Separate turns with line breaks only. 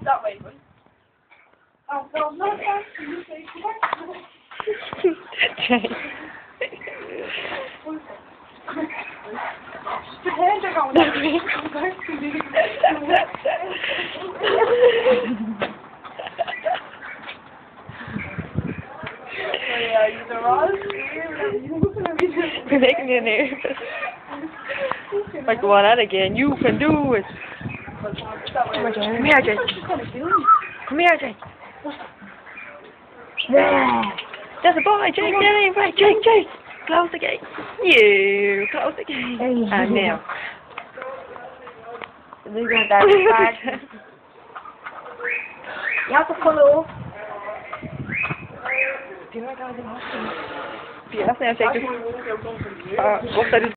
That way, buddy. Oh, well, no, you say
Jake.
Your hands are going that way.
We're making you nervous. Like, go on that again. You can do it. Come here, Jake. Come here, Jake. There's a boy, Jake. Get in, right, Jake. Close the gate. You close the gate. And now.
We're going down the back. You have to follow.
Do you know what I got in the hospital? Yeah, that's now, Jake. Just, what's that?